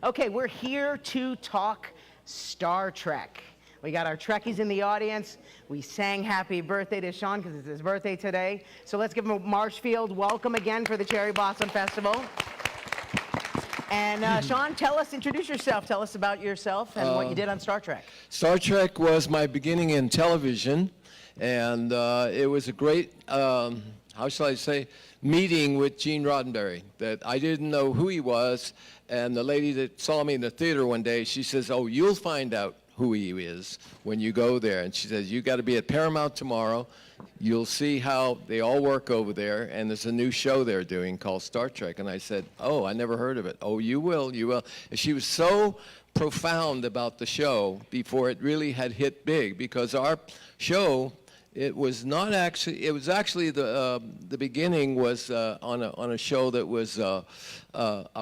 Okay, we're here to talk Star Trek. We got our Trekkies in the audience. We sang happy birthday to Sean because it's his birthday today. So let's give him a Marshfield welcome again for the Cherry Blossom Festival. And Sean, introduce yourself. Tell us about yourself and what you did on Star Trek. Star Trek was my beginning in television, and it was a great, how shall I say, meeting with Gene Roddenberry that I didn't know who he was. And the lady that saw me in the theater one day, she says, "Oh, you'll find out who he is when you go there." And she says, "You got to be at Paramount tomorrow. You'll see how they all work over there, and there's a new show they're doing called Star Trek." And I said, "Oh, I never heard of it." "Oh, you will, you will." And she was so profound about the show before it really had hit big, because our show, it was actually the beginning was on a show that was a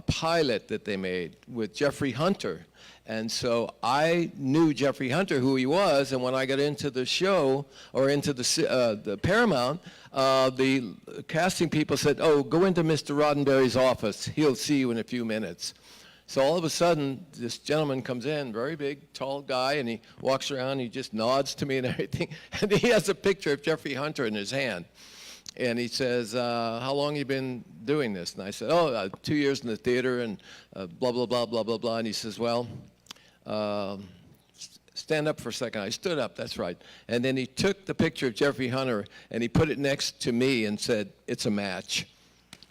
pilot that they made with Jeffrey Hunter. And so I knew Jeffrey Hunter, who he was, and when I got into the show, or into the Paramount, the casting people said, "Oh, go into Mr. Roddenberry's office. He'll see you in a few minutes." So all of a sudden, this gentleman comes in, very big, tall guy, and he walks around, he just nods to me and everything, and he has a picture of Jeffrey Hunter in his hand. And he says, "How long you been doing this?" And I said, "Oh, 2 years in the theater," and blah, blah, blah, blah, blah, blah. And he says, "Well, stand up for a second." I stood up, that's right. And then he took the picture of Jeffrey Hunter and he put it next to me and said, "It's a match."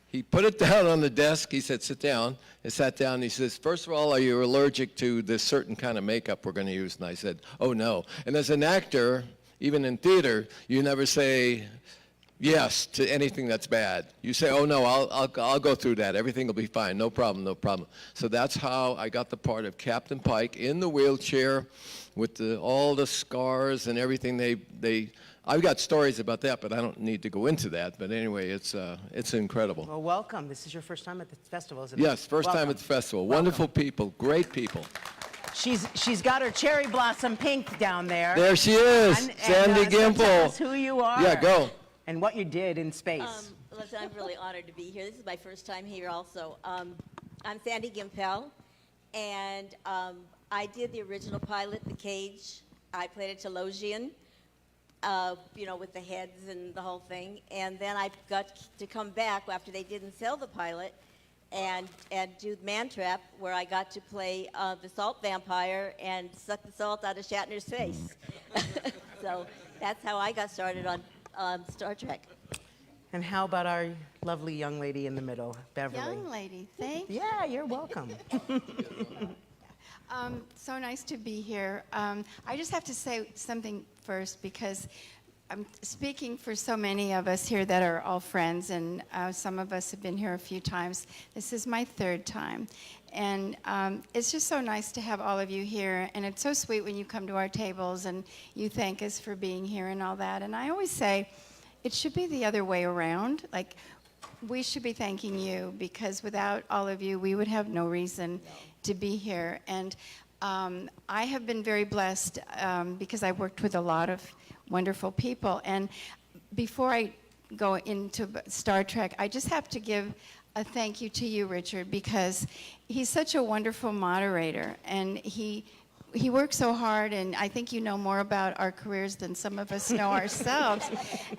He put it down on the desk. He said, "Sit down." I sat down and he says, "First of all, are you allergic to this certain kind of makeup we're going to use?" And I said, "Oh, no." And as an actor, even in theater, you never say yes to anything that's bad. You say, "Oh, no, I'll go through that. Everything will be fine. No problem, no problem." So that's how I got the part of Captain Pike in the wheelchair with all the scars and everything. I've got stories about that, but I don't need to go into that. But anyway, it's incredible. Well, welcome. This is your first time at the festival, isn't it? Yes, first time at the festival. Welcome. Wonderful people, great people. She's got her cherry blossom pink down there. There she is, Sandy Gimple. So tell us who you are. Yeah, go. And what you did in space. Listen, I'm really honored to be here. This is my first time here also. I'm Sandy Gimple, and I did the original pilot, The Cage. I played a Telosian, with the heads and the whole thing. And then I got to come back after they didn't sell the pilot and do Mantrap, where I got to play the salt vampire and suck the salt out of Shatner's face. So that's how I got started on Star Trek. And how about our lovely young lady in the middle, Beverly? Young lady, thank you. Yeah, you're welcome. So nice to be here. I just have to say something first, because I'm speaking for so many of us here that are all friends, and some of us have been here a few times. This is my third time. And it's just so nice to have all of you here, and it's so sweet when you come to our tables and you thank us for being here and all that. And I always say it should be the other way around. Like, we should be thanking you, because without all of you, we would have no reason to be here. And I have been very blessed because I worked with a lot of wonderful people. And before I go into Star Trek, I just have to give a thank you to you, Richard, because he's such a wonderful moderator, and he works so hard, and I think you know more about our careers than some of us know ourselves.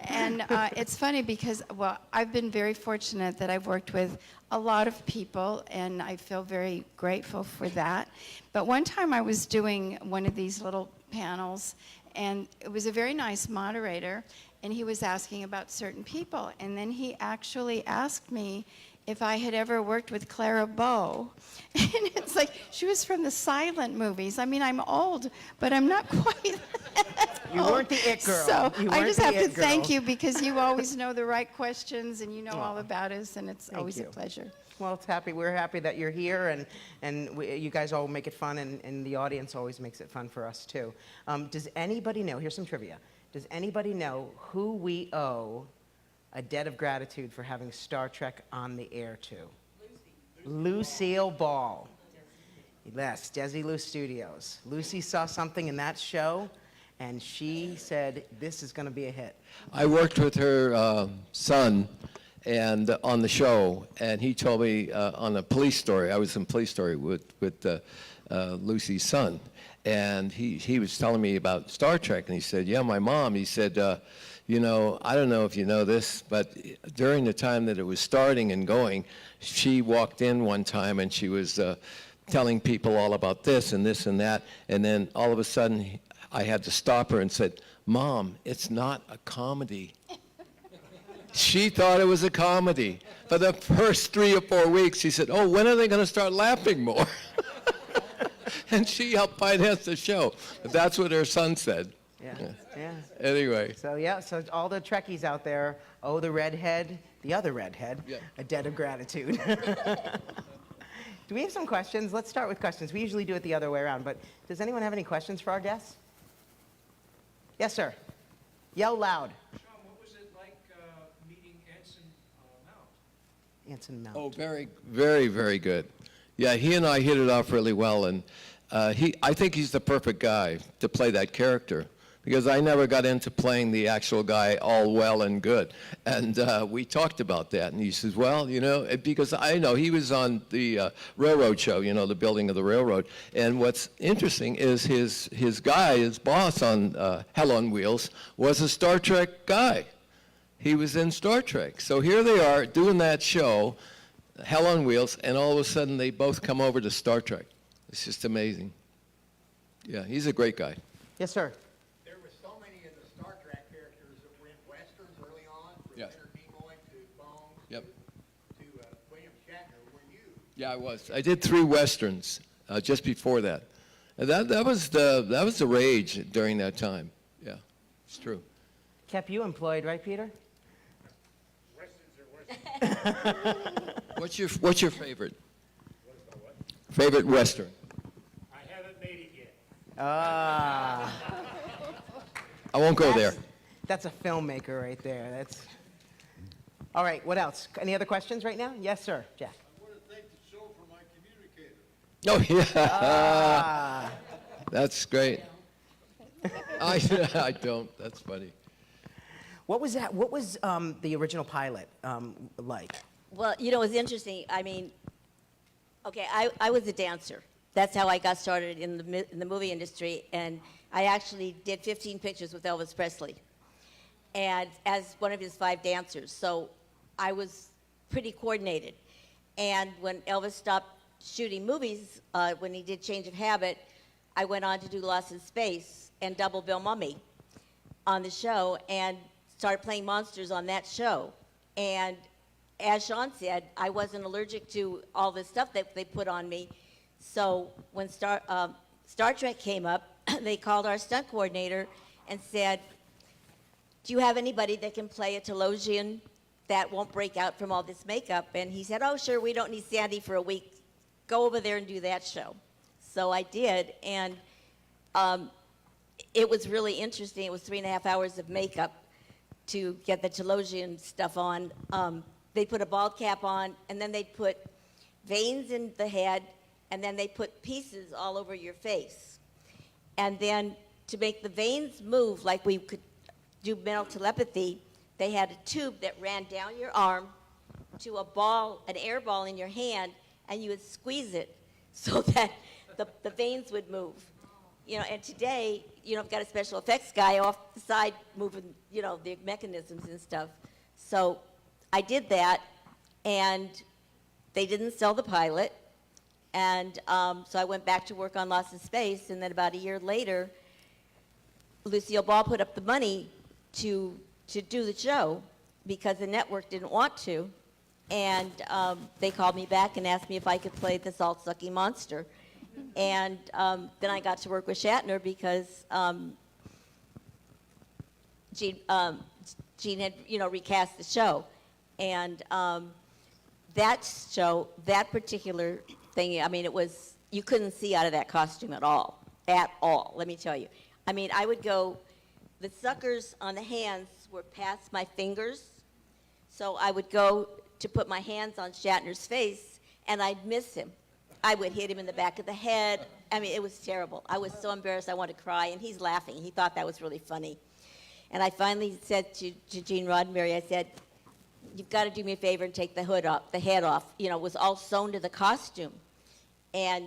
And it's funny because, well, I've been very fortunate that I've worked with a lot of people, and I feel very grateful for that. But one time I was doing one of these little panels, and it was a very nice moderator, and he was asking about certain people, and then he actually asked me if I had ever worked with Clara Bow. And it's like, she was from the silent movies. I mean, I'm old, but I'm not quite that You old. weren't the it girl. So You I weren't just the have to it girl. thank you, because you always know the right questions, and you know all about us, and it's always you. a pleasure. Well, we're happy that you're here, and you guys all make it fun, and the audience always makes it fun for us, too. Does anybody know, here's some trivia, does anybody know who we owe a debt of gratitude for having Star Trek on the air to? Lucille Ball. Yes, Desilu Studios. Lucy saw something in that show, and she said, "This is going to be a hit." I worked with her son, and on the show, and he told me on a police story. I was in Police Story with Lucy's son, and he was telling me about Star Trek, and he said, yeah, my mom, he said, you know, I don't know if you know this, but during the time that it was starting and going, she walked in one time and she was telling people all about this and this and that, and then all of a sudden I had to stop her and said, Mom, it's not a comedy. She thought it was a comedy. For the first 3 or 4 weeks, she said, oh, when are they going to start laughing more? And she helped finance the show. That's what her son said. Yeah. Anyway. So yeah, so all the Trekkies out there owe the redhead, the other redhead, Yeah. a debt of gratitude. Do we have some questions? Let's start with questions. We usually do it the other way around, but does anyone have any questions for our guests? Yes, sir. Yell loud. Sean, what was it like meeting Anson Mount? Anson Mount. Oh, very, very, very good. Yeah, he and I hit it off really well, and I think he's the perfect guy to play that character, because I never got into playing the actual guy all well and good. And we talked about that, and he says, well, you know, because I know he was on the railroad show, you know, the building of the railroad, and what's interesting is his guy, his boss on Hell on Wheels, was a Star Trek guy. He was in Star Trek. So here they are doing that show, Hell on Wheels, and all of a sudden they both come over to Star Trek. It's just amazing. Yeah, he's a great guy. Yes, sir. There were so many of the Star Trek characters that were in westerns early on, from Yes. Leonard Nimoy to Bones Yep. to William Shatner. Were you? Yeah, I was. I did 3 westerns just before that. And that was the rage during that time. Yeah, it's true. Kept you employed, right, Peter? Westerns are westerns. What's your favorite? Favorite western? I haven't made it yet. Ah. I won't go there. That's a filmmaker right there. That's. All right, what else? Any other questions right now? Yes, sir. Jack. I want to thank the show for my communicator. Oh, yeah. Ah. That's great. I don't. That's funny. What was that? What was the original pilot like? Well, you know, it was interesting. I mean, okay, I was a dancer. That's how I got started in the movie industry, and I actually did 15 pictures with Elvis Presley, and as one of his 5 dancers. So I was pretty coordinated. And when Elvis stopped shooting movies, when he did Change of Habit, I went on to do Lost in Space and Double Bill Mummy on the show, and started playing monsters on that show. And as Sean said, I wasn't allergic to all the stuff that they put on me. So when Star Trek came up, they called our stunt coordinator and said, do you have anybody that can play a Telosian that won't break out from all this makeup? And he said, oh, sure, we don't need Sandy for a week. Go over there and do that show. So I did, and it was really interesting. It was 3.5 hours of makeup to get the Telosian stuff on. They put a bald cap on, and then they put veins in the head, and then they put pieces all over your face. And then to make the veins move like we could do mental telepathy, they had a tube that ran down your arm to a ball, an air ball in your hand, and you would squeeze it so that the veins would move. You know, and today, you know, I've got a special effects guy off the side moving, you know, the mechanisms and stuff. So I did that, and they didn't sell the pilot. And so I went back to work on Lost in Space, and then about a year later, Lucille Ball put up the money to do the show because the network didn't want to. And they called me back and asked me if I could play the salt-sucking monster. And then I got to work with Shatner because Gene had, you know, recast the show. And that show, that particular thing, I mean, it was, you couldn't see out of that costume at all, let me tell you. I mean, I would go, the suckers on the hands were past my fingers, so I would go to put my hands on Shatner's face, and I'd miss him. I would hit him in the back of the head. I mean, it was terrible. I was so embarrassed I wanted to cry, and he's laughing. He thought that was really funny. And I finally said to Gene Roddenberry, I said, you've got to do me a favor and take the hood off, the head off. You know, it was all sewn to the costume. And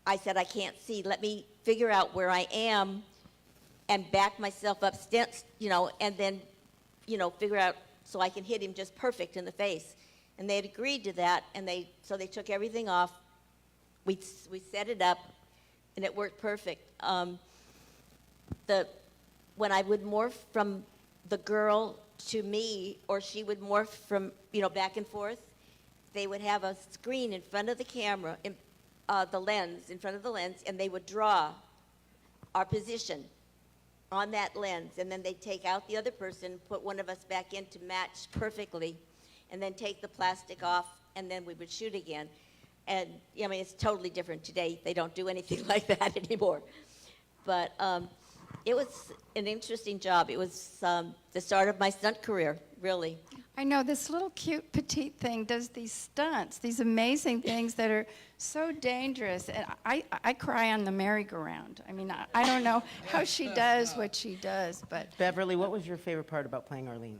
I said, I can't see. Let me figure out where I am and back myself up, you know, and then, you know, figure out so I can hit him just perfect in the face. And they had agreed to that, and so they took everything off. We set it up, and it worked perfect. When I would morph from the girl to me, or she would morph from, you know, back and forth, they would have a screen in front of the camera, in the lens, in front of the lens, and they would draw our position on that lens, and then they'd take out the other person, put one of us back in to match perfectly, and then take the plastic off, and then we would shoot again. And, I mean, it's totally different today. They don't do anything like that anymore. But it was an interesting job. It was the start of my stunt career, really. I know this little cute petite thing does these stunts, these amazing things that are so dangerous. And I cry on the merry-go-round. I mean, I don't know how she does what she does, but... Beverly, what was your favorite part about playing Arlene?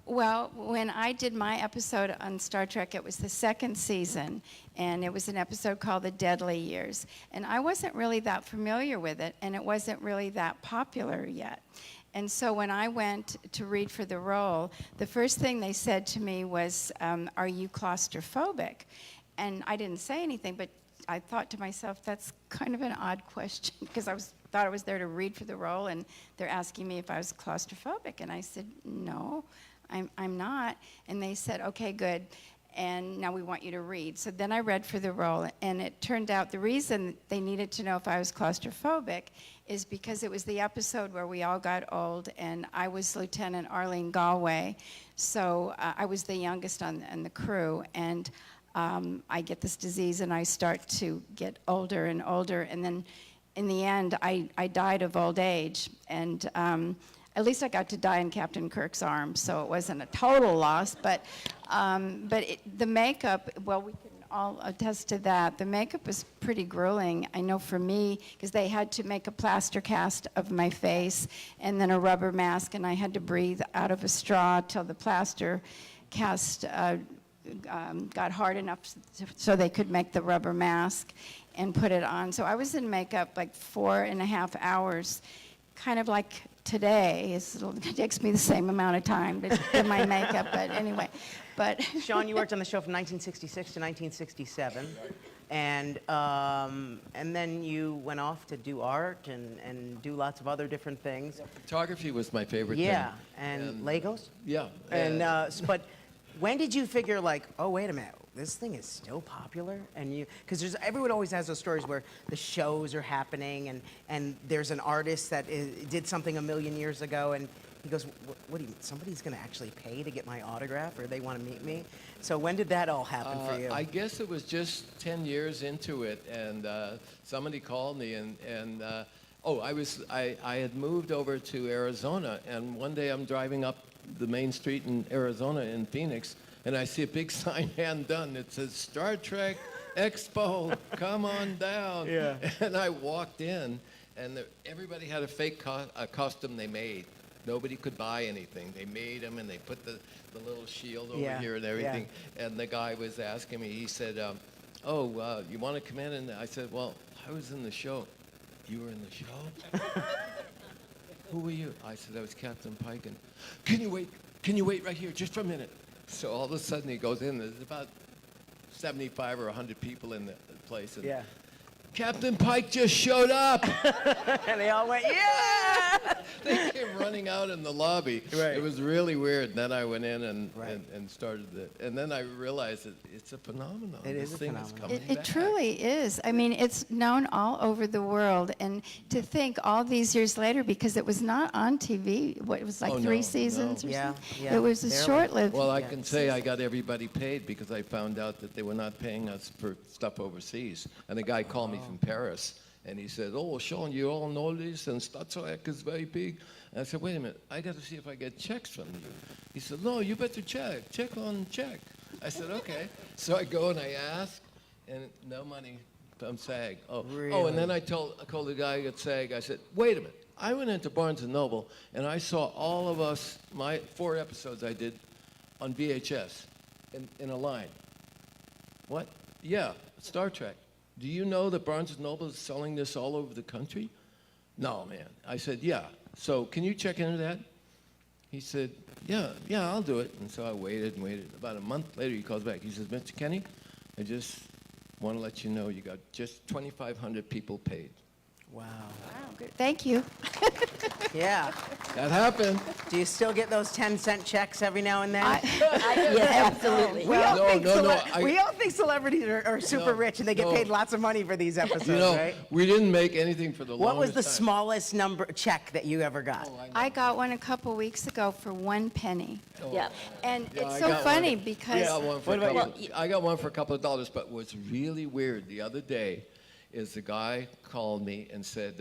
Well, when I did my episode on Star Trek, it was the second season, and it was an episode called The Deadly Years. And I wasn't really that familiar with it, and it wasn't really that popular yet. And so when I went to read for the role, the first thing they said to me was, are you claustrophobic? And I didn't say anything, but I thought to myself, that's kind of an odd question, because thought I was there to read for the role, and they're asking me if I was claustrophobic. And I said, no, I'm not. And they said, okay, good. And now we want you to read. So then I read for the role, and it turned out the reason they needed to know if I was claustrophobic is because it was the episode where we all got old, and I was Lieutenant Arlene Galway. So I was the youngest on the crew, and I get this disease, and I start to get older and older, and then in the end, I died of old age, and at least I got to die in Captain Kirk's arms, so it wasn't a total loss. But the makeup, well, we can all attest to that. The makeup was pretty grueling. I know for me, because they had to make a plaster cast of my face and then a rubber mask, and I had to breathe out of a straw till the plaster cast got hard enough so they could make the rubber mask and put it on. So I was in makeup like 4.5 hours, kind of like today. It takes me the same amount of time to do my makeup, but anyway. But Sean, you worked on the show from 1966 to 1967, and then you went off to do art and do lots of other different things. Photography was my favorite Yeah, thing. and Legos? Yeah. And but when did you figure, like, oh, wait a minute, this thing is still popular? And because everyone always has those stories where the shows are happening, and there's an artist that did something a million years ago, and he goes, what do you mean, somebody's going to actually pay to get my autograph, or they want to meet me? So when did that all happen for you? I guess it was just 10 years into it, and somebody called me, and I had moved over to Arizona, and one day I'm driving up the main street in Arizona in Phoenix, and I see a big sign, hand done. It says, Star Trek Expo, come on down. Yeah. And I walked in, and everybody had a fake costume they made. Nobody could buy anything. They made them, and they put the little shield over here and everything. Yeah. And the guy was asking me, he said, you want to come in? And I said, well, I was in the show. You were in the show? Who were you? I said, I was Captain Pike. And can you wait right here just for a minute? So all of a sudden he goes in, there's about 75 or 100 people in the place. And Yeah. Captain Pike just showed up. And they all went, yeah! They came running out in the lobby. Right. It was really weird. And then I went in Right. and started it. And then I realized that it's a phenomenon. It is This a thing is phenomenon. coming it back. truly is. I mean, it's known all over the world. And to think all these years later, because it was not on TV, it was like Oh, 3 no, seasons no. or Yeah, something? yeah, It was a barely. short-lived. Well, I can say I got everybody paid because I found out that they were not paying us for stuff overseas. And the guy called me from Paris, and he said, oh, Sean, you all know this, and Stadtzoek is very big. And I said, wait a minute, I got to see if I get checks from you. He said, no, you better check on check. I said, okay. So I go and I ask, and no money from SAG. Oh, and then I called the guy at SAG. I said, wait a minute. I went into Barnes & Noble, and I saw all of us, my 4 episodes I did, on VHS in a line. What? Yeah, Star Trek. Do you know that Barnes & Noble is selling this all over the country? No, man. I said, yeah. So can you check into that? He said, yeah, I'll do it. And so I waited and waited. About a month later, he calls back. He says, Mr. Kenny, I just want to let you know you got just 2,500 people paid. Wow. Wow, good. Thank you. Yeah. That happened. Do you still get those 10-cent checks every now and then? Yes, absolutely. We all No, think no, no, we all think celebrities are super No, rich and they get no. paid lots of money for these episodes, You know, right? we didn't make anything for the longest What was the time. smallest check that you ever got? I got one a couple weeks ago for 1 penny. Yeah. And Yeah, it's I so got funny one. because Yeah, one for What a about couple, I got one for a couple of dollars, but what's really weird the other day is the guy called me and said,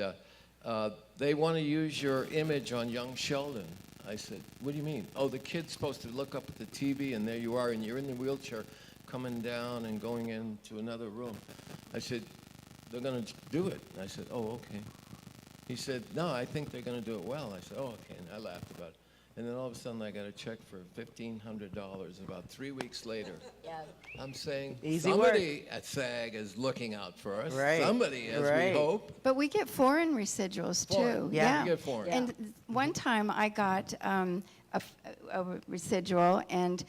they want to use your image on young Sheldon. I said, what do you mean? Oh, the kid's supposed to look up at the TV, and there you are, and you're in the wheelchair coming down and going into another room. I said, they're going to do it. And I said, oh, okay. He said, no, I think they're going to do it well. I said, oh, okay. And I laughed about it. And then all of a sudden, I got a check for $1,500 about 3 weeks later. Yeah. I'm saying Easy somebody at SAG is looking out for us. Right. Somebody, as Right. we hope. but we get foreign residuals too. Foreign. Yeah. We get foreign. And one time I got a residual, and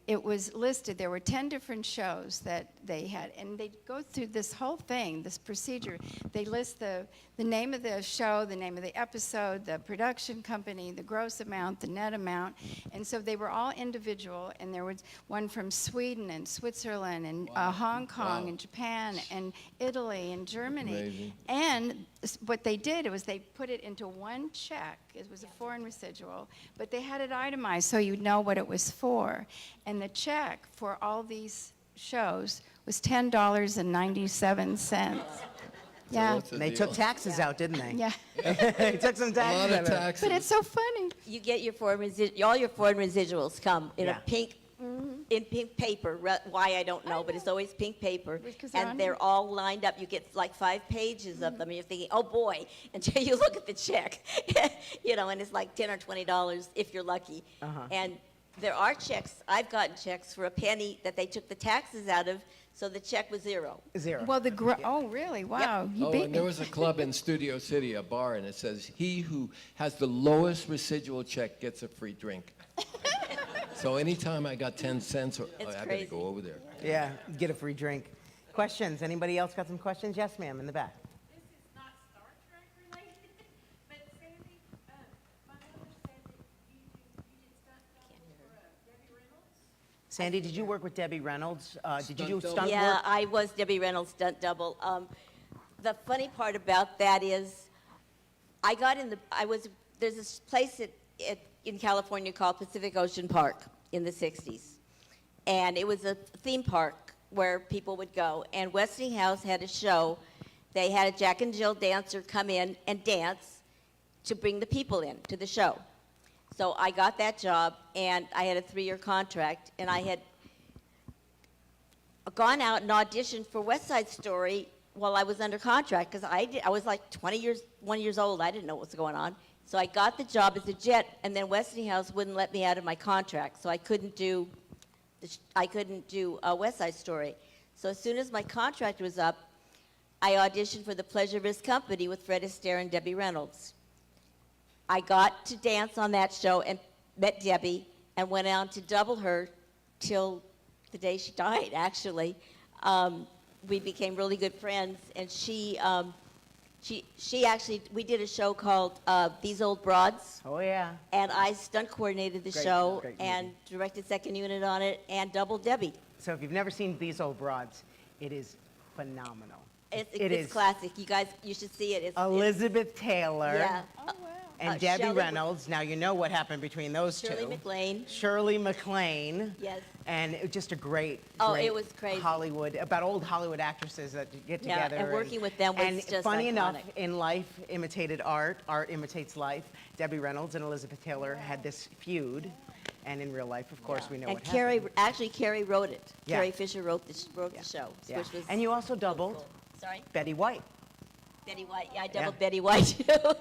it was listed. There were 10 different shows that they had, and they go through this whole thing, this procedure. They list the name of the show, the name of the episode, the production company, the gross amount, the net amount, and so they were all individual. And there was one from Sweden and Switzerland and Hong Kong Wow. and Japan and Italy and Germany. Amazing. And what they did was they put it into one check. It was a foreign residual, but they had it itemized so you'd know what it was for. And the check for all these shows was $10.97. Yeah, what's the And they deal? took taxes out, didn't they? yeah. They took some A lot taxes of out. taxes. But it's so funny. You get your all your foreign residuals come in Yeah. a pink, in pink paper. Why I don't know, but it's always pink paper, Because they're on- and they're all lined up. You get like 5 pages of them, and you're thinking, oh boy, until you look at the check, and it's like $10 or $20 if you're lucky. And there are checks. I've gotten checks for a penny that they took the taxes out of, so the check was zero. Zero. Well, oh, really? Wow, you Oh, beat and me. there was a club in Studio City, a bar, and it says, he who has the lowest residual check gets a free drink. So anytime I got 10 cents, It's I better crazy. go over there. Yeah, get a free drink. Questions? Anybody else got some questions? Yes, ma'am, in the back. This is not Star Trek related, but Sandy, my mother said that you did stunt double for Debbie Reynolds. Sandy, did you work with Debbie Reynolds? Did you do Stunt stunt Yeah, work? I was Debbie Reynolds' stunt double. The funny part about that is, there's this place in California called Pacific Ocean Park in the 60s. And it was a theme park where people would go. And Westinghouse had a show. They had a Jack and Jill dancer come in and dance to bring the people in to the show. So I got that job, and I had a 3-year contract, and I had gone out and auditioned for West Side Story while I was under contract, because I was like 21 years old. I didn't know what was going on. So I got the job as a jet, and then Westinghouse wouldn't let me out of my contract, so I couldn't do West Side Story. So as soon as my contract was up, I auditioned for the Pleasure Risk Company with Fred Astaire and Debbie Reynolds. I got to dance on that show and met Debbie and went on to double her till the day she died, actually. We became really good friends, and she actually, we did a show called These Old Broads, Oh, yeah. and I stunt coordinated the Great- show great and directed second unit on it and doubled Debbie. So if you've never seen These Old Broads, it is phenomenal. It's It is classic. You guys, you should see it. It's Elizabeth Taylor yeah. and Debbie Shelley- Reynolds. Now you know what happened between those Shirley two. MacLaine. Shirley MacLaine. Yes. And it was just a great, Oh, great it was crazy. Hollywood, about old Hollywood actresses that get Yeah, together. and working with them was and just funny enough, iconic. in life imitated art, art imitates life. Debbie Reynolds and Elizabeth Taylor had this feud, and in real life, of course, we know And what Carrie, happened. actually, Carrie wrote it. Yeah. Carrie Fisher wrote the show, Yeah. which was. And you also doubled cool. Sorry, Betty White. Betty White. Yeah, I doubled Yeah. Betty White too.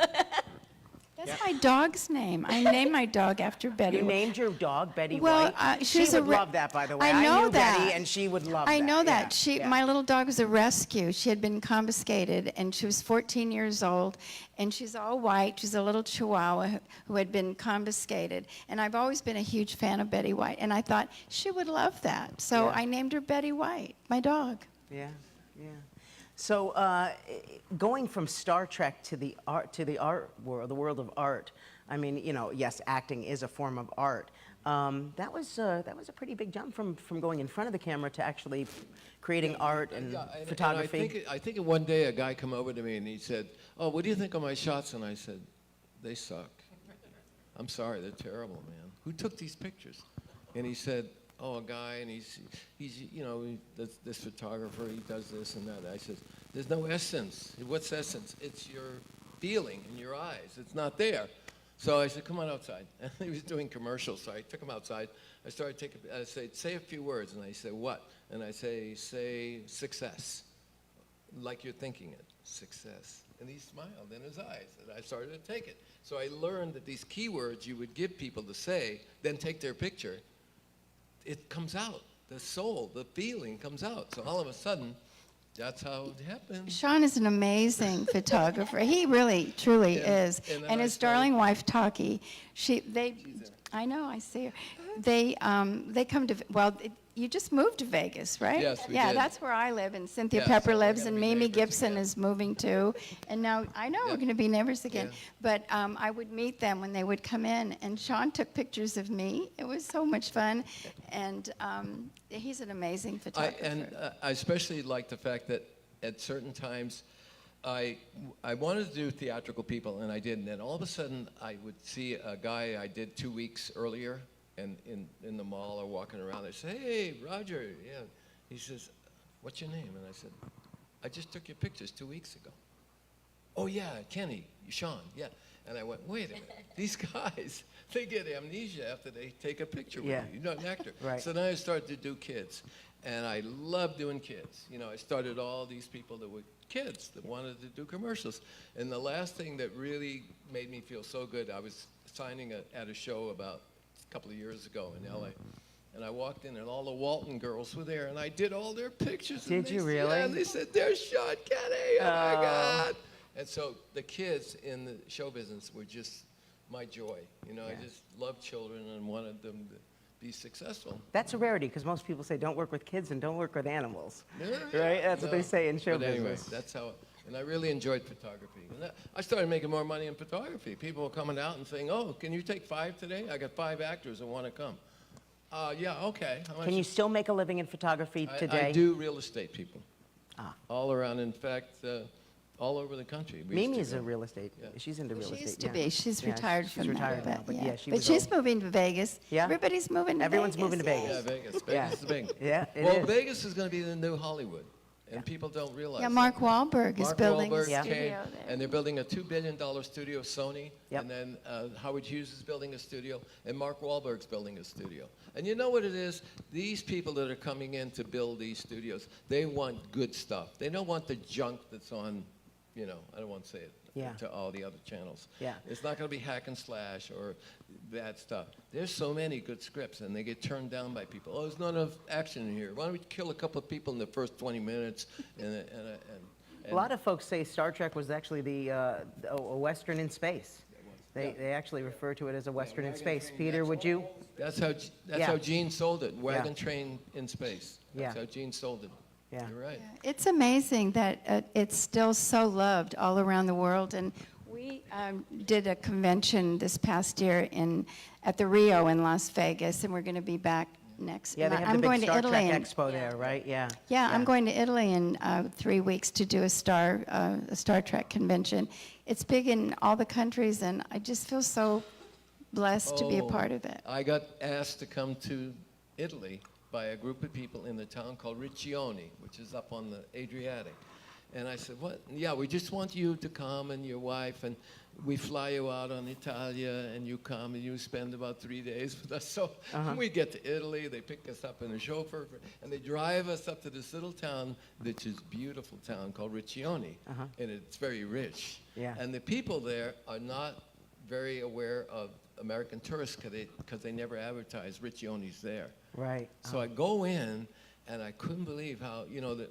That's my dog's name. I named my dog after Betty. You named your dog Betty Well, White? she was would a re- love that, by the way. I know knew that. Betty, and she would love that. I know that. Yeah, yeah. My little dog was a rescue. She had been confiscated, and she was 14 years old, and she's all white. She's a little Chihuahua who had been confiscated. And I've always been a huge fan of Betty White, and I thought she would love that. So Yeah. I named her Betty White, my dog. Yeah, yeah. So going from Star Trek to the art world, the world of art. I mean, you know, yes, acting is a form of art. That was a pretty big jump from going in front of the camera to actually creating art and photography. I think one day a guy come over to me and he said, "Oh, what do you think of my shots?" And I said, "They suck. I'm sorry, they're terrible, man. Who took these pictures?" And he said, "Oh, a guy, and he's you know, this photographer, he does this and that." I said, "There's no essence. What's essence? It's your feeling in your eyes. It's not there." So I said, "Come on outside." And he was doing commercials, so I took him outside. I started taking, I said, "Say a few words." And I said, "What?" And I say success, like you're thinking it, success. And he smiled in his eyes, and I started to take it. So I learned that these keywords you would give people to say, then take their picture, it comes out. The soul, the feeling comes out. So all of a sudden, that's how it happened. Sean is an amazing photographer. He really, truly is. and then And I his started- darling wife, Taki, I know, I see her. They come to, you just moved to Vegas, right? Yes, we Yeah, did. that's where I live, and Cynthia Yeah, Pepper so we're lives, gonna and be Mimi neighbors Gibson again. is moving too. And now, I know Yeah. we're going to be neighbors again. Yeah. But I would meet them when they would come in, and Sean took pictures of me. It was so much fun. And he's an amazing photographer. I especially like the fact that at certain times, I wanted to do theatrical people, and I did. And then all of a sudden, I would see a guy I did 2 weeks earlier, and in the mall or walking around. I say, "Hey, Roger," yeah. He says, "What's your name?" And I said, "I just took your pictures 2 weeks ago." "Oh yeah, Kenny, Sean, yeah." And I went, "Wait a minute, these guys, they get amnesia after they take a picture with Yeah. you. You're not an actor." Right. So then I started to do kids, and I love doing kids. You know, I started all these people that were kids that wanted to do commercials. And the last thing that really made me feel so good, I was signing at a show about a couple of years ago in LA. And I walked in, and all the Walton girls were there, and I did all their pictures. and Did they you said- really? Yeah, and they said, "There's Sean Kenny, oh my Oh. God." And so the kids in the show business were just my joy. You know, I just loved children and wanted them to be successful. That's a rarity, because most people say don't work with kids and don't work with animals. Yeah, Right? That's what they say in show but anyway, business. that's how, and I really enjoyed photography. And I started making more money in photography. People were coming out and saying, "Oh, can you take 5 today? I got 5 actors that want to come." Yeah, okay. How much Can you still make a living in photography today? I do real estate people. Ah. All around, in fact, all over the country. We used to Mimi's go. a real estate. Yeah. She's into real She estate. used to yeah. be. She's Yeah, retired she's from retired that. now, but yeah, she but was she's old. moving to Vegas. Yeah? Everybody's moving to Everyone's Vegas. moving to Vegas. Yeah, Vegas. Yeah. Vegas is big. Yeah, it Well, is. Vegas is going to be the new Hollywood, and people don't realize. Yeah, that. Mark Wahlberg is Mark building a Wahlberg studio came, there. and they're building a $2 billion studio, Sony, Yep. and then Howard Hughes is building a studio, and Mark Wahlberg's building a studio. And you know what it is? These people that are coming in to build these studios, they want good stuff. They don't want the junk that's on, you know, I don't want to say it Yeah. to all the other channels. Yeah. It's not going to be hack and slash or bad stuff. There's so many good scripts, and they get turned down by people. "Oh, there's not enough action in here. Why don't we kill a couple of people in the first 20 minutes?" A lot of folks say Star Trek was actually a Western in space. They actually refer to it as a Western in space. Peter, would you? That's how Yeah. how Gene sold it. Wagon train in space. That's Yeah. how Gene sold it. Yeah. You're right. It's amazing that it's still so loved all around the world. And we did a convention this past year at the Rio in Las Vegas, and we're going to be back next Yeah, they month. have I'm the going big to Star Italy. Trek Expo there, right? Yeah. Yeah, I'm going to Italy in 3 weeks to do a Star Trek convention. It's big in all the countries, and I just feel so blessed to be a Oh, part of it. I got asked to come to Italy by a group of people in the town called Riccione, which is up on the Adriatic. And I said, "What? Yeah, we just want you to come and your wife, and we fly you out on Italia, and you come and you spend about 3 days with us." So we get to Italy, they pick us up in a chauffeur, and they drive us up to this little town, which is a beautiful town called Riccione, and it's very rich. Yeah. And the people there are not very aware of American tourists because they never advertise Riccioni's there. Right. So I go in, and I couldn't believe how,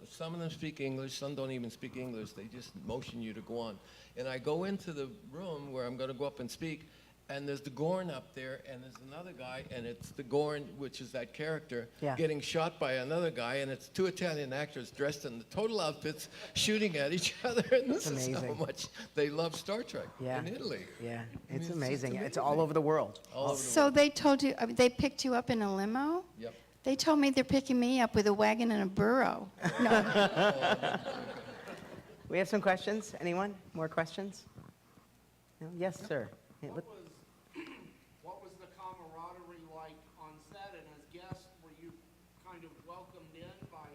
some of them speak English, some don't even speak English. They just motion you to go on. And I go into the room where I'm going to go up and speak, and there's the Gorn up there, and there's another guy, and it's the Gorn, which is that character, Yeah. getting shot by another guy, and it's two Italian actors dressed in the total outfits shooting at each other. And this is how amazing. much they love Star Trek Yeah. in Italy. Yeah, I mean, it's just amazing. It's amazing. all over the world. All over the So world. they told you, they picked you up in a limo? Yep. They told me they're picking me up with a wagon and a burro. No. We have some questions. Anyone? More questions? No? Yes, sir. Yeah, look- What was the camaraderie like on set, and as guests, were you kind of welcomed in by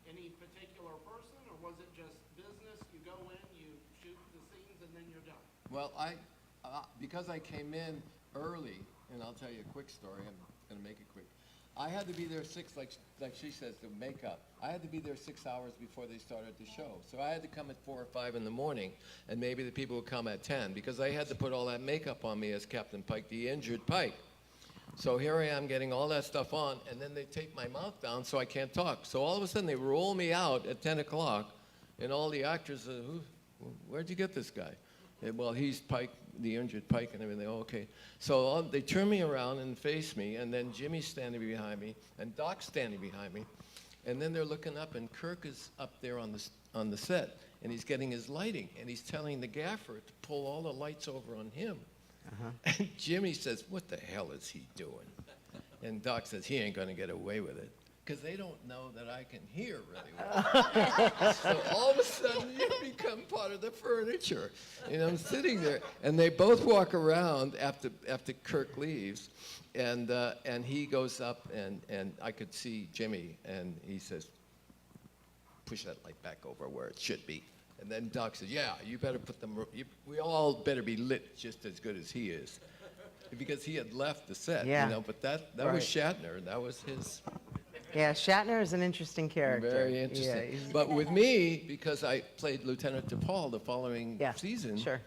any particular person, or was it just business? You go in, you shoot the scenes, and then you're done? Well, because I came in early, and I'll tell you a quick story. I'm going to make it quick. I had to be there like she says, the makeup. I had to be there 6 hours before they started the show. So I had to come at 4 or 5 in the morning, and maybe the people would come at 10, because I had to put all that makeup on me as Captain Pike, the injured Pike. So here I am getting all that stuff on, and then they tape my mouth down so I can't talk. So all of a sudden they roll me out at 10 o'clock, and all the actors say, where'd you get this guy? And, well, he's Pike, the injured Pike, and everything. Oh, okay. So they turn me around and face me, and then Jimmy's standing behind me, and Doc's standing behind me, and then they're looking up, and Kirk is up there on the set, and he's getting his lighting, and he's telling the gaffer to pull all the lights over on him. And Jimmy says, "What the hell is he doing?" And Doc says, "He ain't going to get away with it." Because they don't know that I can hear really well. So all of a sudden, you become part of the furniture. And I'm sitting there, and they both walk around after Kirk leaves, and he goes up, and I could see Jimmy, and he says, "Push that light back over where it should be." And then Doc says, "Yeah, you better put them, we all better be lit just as good as he is." Because he had left the set, Yeah. but that Right. was Shatner, that was his... Yeah, Shatner is an interesting character. Very Yeah, interesting. he's- But with me, because I played Lieutenant DePaul the following Yeah, season, sure.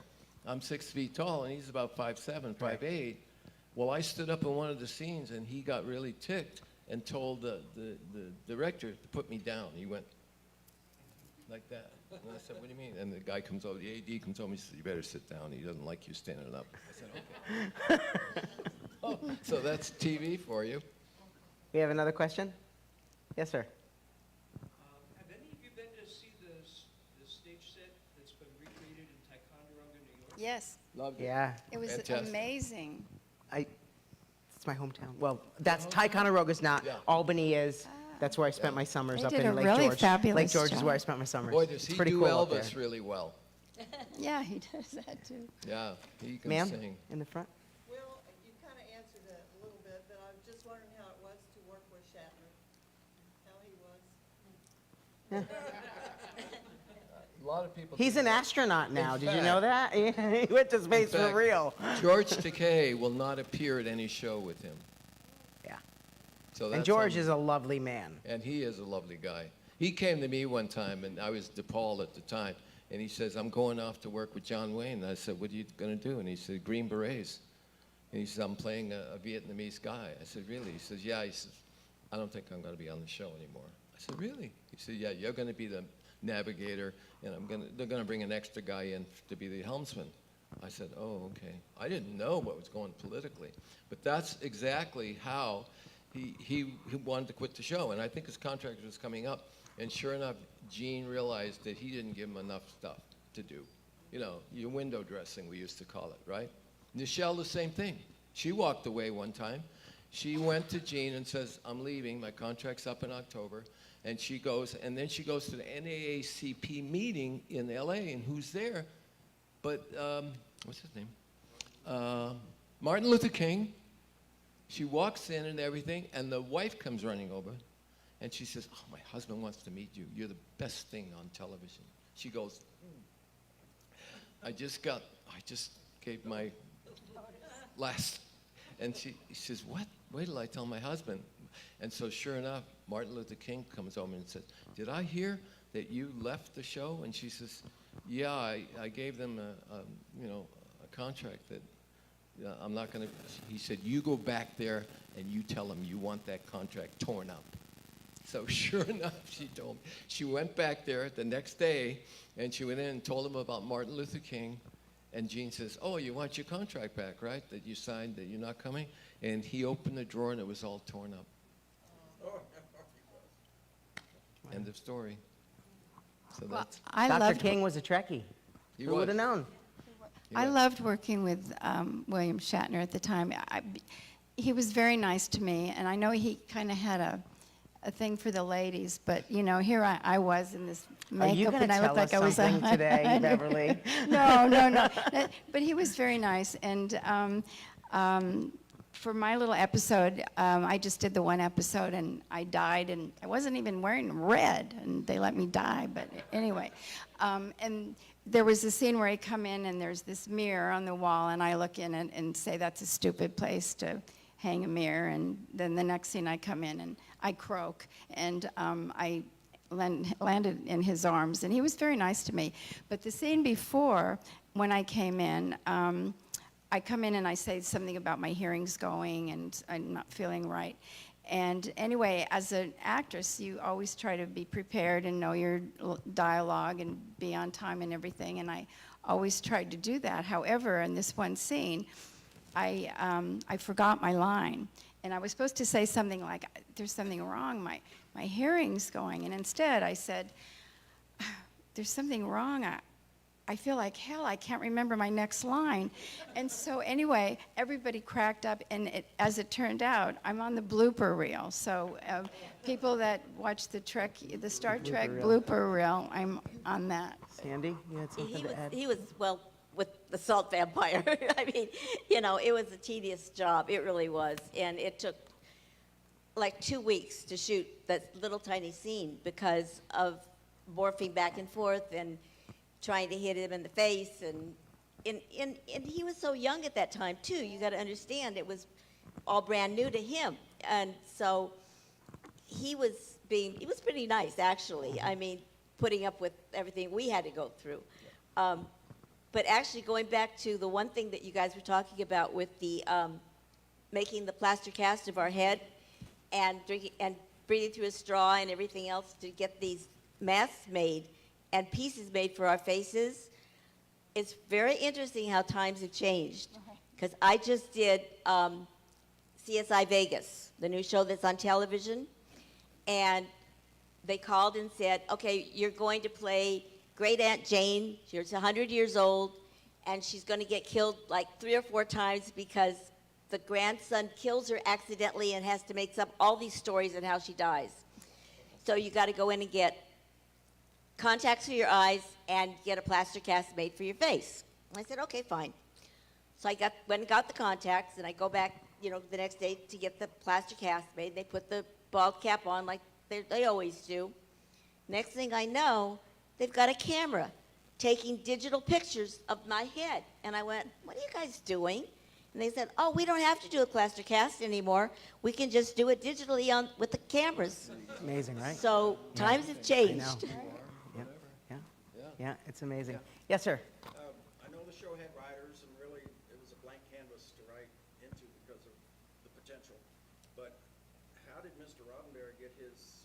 I'm 6 feet tall, and he's about 5'7", 5'8". Well, I stood up in one of the scenes, and he got really ticked and told the director to put me down. He went like that. And I said, "What do you mean?" And the guy comes over, the AD comes over, he says, "You better sit down. He doesn't like you standing up." I said, "Okay." Oh, so that's TV for you. We have another question? Yes, sir. Have any of you been to see the stage set that's been recreated in Ticonderoga, New York? Yes, Loved it. Yeah, it was Fantastic. amazing. it's my hometown. Well, that's Ticonderoga's not. Yeah. Albany is. That's where I spent my summers They up did in a Lake really George. fabulous Lake George is job. where I spent my summers. Boy, does It's he pretty do cool up Elvis there. really well. Yeah, he does that too. Yeah, he can Ma'am, sing. in the front. Well, you kind of answered it a little bit, but I was just wondering how it was to work with Shatner, how he was. A lot of people. He's do an that. astronaut now. In Did you know that? He went to space In for fact, real. George Takei will not appear at any show with him. Yeah. So And that's George is a lovely man. And he is a lovely guy. He came to me one time, and I was DePaul at the time, and he says, "I'm going off to work with John Wayne." And I said, "What are you going to do?" And he said, "Green Berets." And he says, "I'm playing a Vietnamese guy." I said, "Really?" He says, "Yeah." He says, "I don't think I'm going to be on the show anymore." I said, "Really?" He said, "Yeah, you're going to be the navigator, and they're going to bring an extra guy in to be the helmsman." I said, "Oh, okay." I didn't know what was going politically, but that's exactly how he wanted to quit the show, and I think his contract was coming up, and sure enough, Gene realized that he didn't give him enough stuff to do. You know, your window dressing, we used to call it, right? Nichelle, the same thing. She walked away one time. She went to Gene and says, "I'm leaving, my contract's up in October," and she goes, and then she goes to the NAACP meeting in LA, and who's there? But, what's his name? Martin Luther King. She walks in and everything, and the wife comes running over, and she says, "Oh, my husband wants to meet you. You're the best thing on television." She goes, I just gave my last," and she says, "What? Wait till I tell my husband." And so sure enough, Martin Luther King comes over and says, "Did I hear that you left the show?" And she says, "Yeah, I gave them a contract that I'm not going to, he said, you go back there and you tell him you want that contract torn up. So sure enough, she told me. She went back there the next day, and she went in and told him about Martin Luther King. And Gene says, oh, you want your contract back, right, that you signed, that you're not coming? And he opened the drawer, and it was all torn up. End of story. So Well, that's, I Dr. loved King was a Trekkie. he Who was. would have known? He I was. loved working with William Shatner at the time. He was very nice to me, and I know he kind of had a thing for the ladies, but you know, here I was in this Are you makeup, going and to I tell looked us like I was something today, Beverly? No. But he was very nice, and for my little episode, I just did the one episode, and I died, and I wasn't even wearing red, and they let me die. But anyway, and there was a scene where I come in, and there's this mirror on the wall, and I look in it and say, that's a stupid place to hang a mirror. And then the next scene I come in, and I croak, and I landed in his arms, and he was very nice to me. But the scene before, when I came in, I come in and I say something about my hearing's going and I'm not feeling right. And anyway, as an actress, you always try to be prepared and know your dialogue and be on time and everything, and I always tried to do that. However, in this one scene, I forgot my line, and I was supposed to say something like, there's something wrong, my hearing's going, and instead I said, there's something wrong, I feel like hell, I can't remember my next line. And so anyway, everybody cracked up, and as it turned out, I'm on the blooper reel. So people that watch the Star Trek blooper reel, I'm on that. Sandy, you had something to add? He was, well, with the salt vampire. I mean, you know, it was a tedious job. It really was. And it took like 2 weeks to shoot that little tiny scene because of morphing back and forth and trying to hit him in the face. And he was so young at that time, too. You got to understand, it was all brand new to him. And so he was pretty nice, actually. I mean, putting up with everything we had to go through. But actually, going back to the one thing that you guys were talking about with the making the plaster cast of our head and drinking and breathing through a straw and everything else to get these masks made and pieces made for our faces, it's very interesting how times have changed. Because I just did CSI Vegas, the new show that's on television, and they called and said, okay, you're going to play Great Aunt Jane. She's 100 years old, and she's going to get killed like 3 or 4 times because the grandson kills her accidentally and has to make up all these stories on how she dies. So you got to go in and get contacts for your eyes and get a plaster cast made for your face. And I said, okay, fine. So I went and got the contacts, and I go back, you know, the next day to get the plaster cast made. They put the bald cap on like they always do. Next thing I know, they've got a camera taking digital pictures of my head. And I went, what are you guys doing? And they said, oh, we don't have to do a plaster cast anymore. We can just do it digitally with the cameras. Amazing, right? So times have changed. Yeah, it's amazing. Yes, sir. I know the show had writers, and really, it was a blank canvas to write into because of the potential. But how did Mr. Roddenberry get his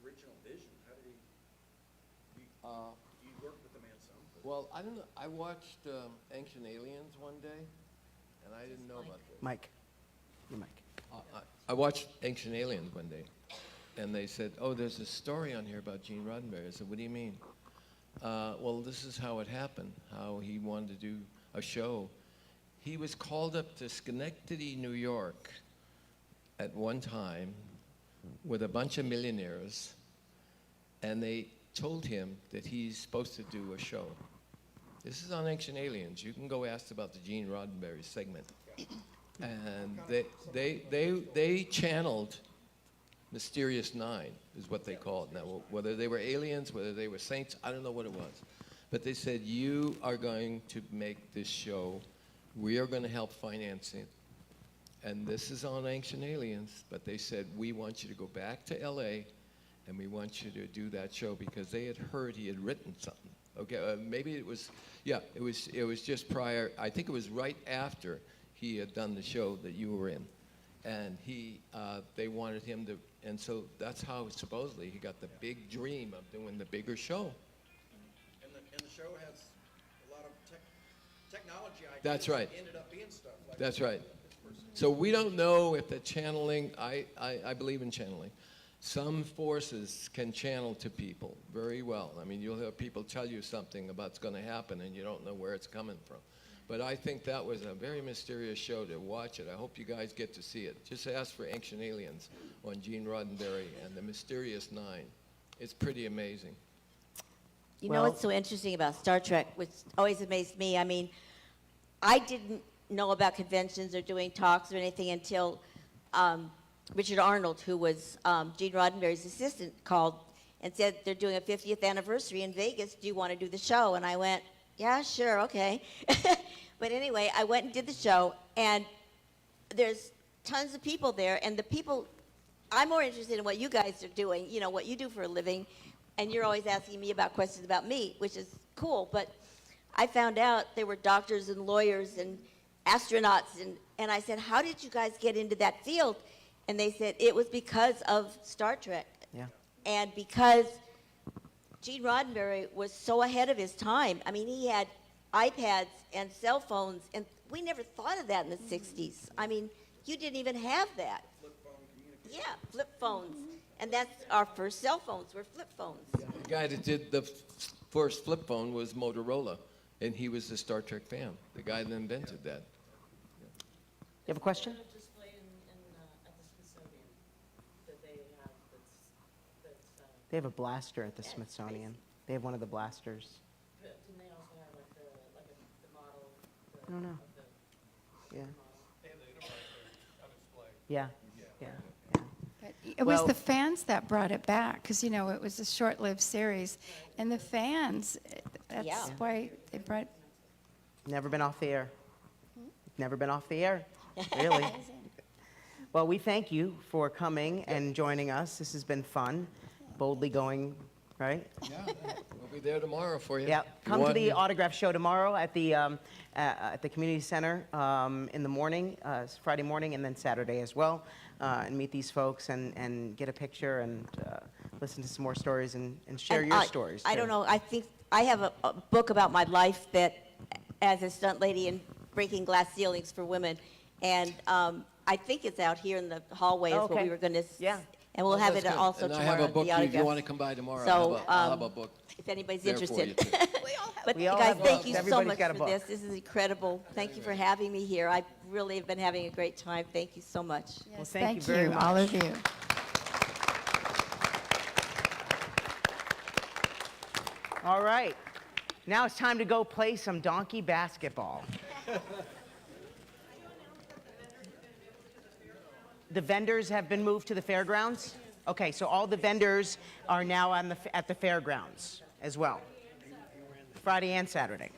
original vision? How did you worked with the man some? Well, I don't know. I watched Ancient Aliens one day, and I didn't know about this. Mike. Your mic. I watched Ancient Aliens one day, and they said, oh, there's a story on here about Gene Roddenberry. I said, what do you mean? Well, this is how it happened, how he wanted to do a show. He was called up to Schenectady, New York at one time with a bunch of millionaires, and they told him that he's supposed to do a show. This is on Ancient Aliens. You can go ask about the Gene Roddenberry segment. And they channeled Mysterious Nine is what they called. Now, whether they were aliens, whether they were saints, I don't know what it was. But they said, you are going to make this show. We are going to help finance it. And this is on Ancient Aliens. But they said, we want you to go back to L.A., and we want you to do that show because they had heard he had written something Okay, maybe it was, yeah, it was just prior, I think it was right after he had done the show that you were in. And they wanted him to, and so that's how supposedly he got the big dream of doing the bigger show. And the show has a lot of technology ideas. That's right. That ended up being stuff like That's that. right. So we don't know if the channeling, I believe in channeling. Some forces can channel to people very well. I mean, you'll have people tell you something about what's going to happen and you don't know where it's coming from. But I think that was a very mysterious show to watch it. I hope you guys get to see it. Just ask for Ancient Aliens on Gene Roddenberry and the Mysterious Nine. It's pretty amazing. You know Well- what's so interesting about Star Trek, which always amazed me? I mean, I didn't know about conventions or doing talks or anything until Richard Arnold, who was Gene Roddenberry's assistant, called and said they're doing a 50th anniversary in Vegas. Do you want to do the show? And I went, yeah, sure, okay. But anyway, I went and did the show, and there's tons of people there, and the people, I'm more interested in what you guys are doing, you know, what you do for a living, and you're always asking me about questions about me, which is cool, but I found out there were doctors and lawyers and astronauts, and I said, how did you guys get into that field? And they said, it was because of Star Trek. Yeah. And because Gene Roddenberry was so ahead of his time. I mean, he had iPads and cell phones, and we never thought of that in the 60s. I mean, you didn't even have that. Flip phone communication. Yeah, flip phones. And that's our first cell phones were flip phones. The guy that did the first flip phone was Motorola, and he was a Star Trek fan, the guy that invented that. You have a question? Display at the Smithsonian that they have that's They have a blaster at the Smithsonian. They have one of the blasters. but didn't they also have the model? I don't know. Of the Yeah. They have the Enterprise there on display. Yeah. Yeah. But it was Well- the fans that brought it back, because, you know, it was a short-lived series. And the fans, that's Yeah. why they brought, Never been off the air. Never been off the air, really. Well, we thank you for coming and joining us. This has been fun. Boldly going, right? Yeah, we'll be there tomorrow for you. Yeah. If you Come to want- the autograph show tomorrow at the community center in the morning, Friday morning, and then Saturday as well, and meet these folks and get a picture and listen to some more stories and share And your stories. I too. don't know. I think I have a book about my life that, as a stunt lady in breaking glass ceilings for women, and I think it's out here in the hallway. Is Okay. what we were going to. Yeah. And we'll Oh, have that's it good. also and tomorrow. I have a at book the if you autograph. want to come by tomorrow. So, I'll have a book. If anybody's there for you, interested. too. But We you all guys, have thank books. you so Everybody's much got a for book. this. This is incredible. Thank you for having me here. I really have been having a great time. Thank you so much. yes, thank you thank very you, all much. of you. All right. Now it's time to go play some donkey basketball. The vendors have been moved to the fairgrounds? Okay, so all the vendors are now at the fairgrounds as well, Friday and Saturday.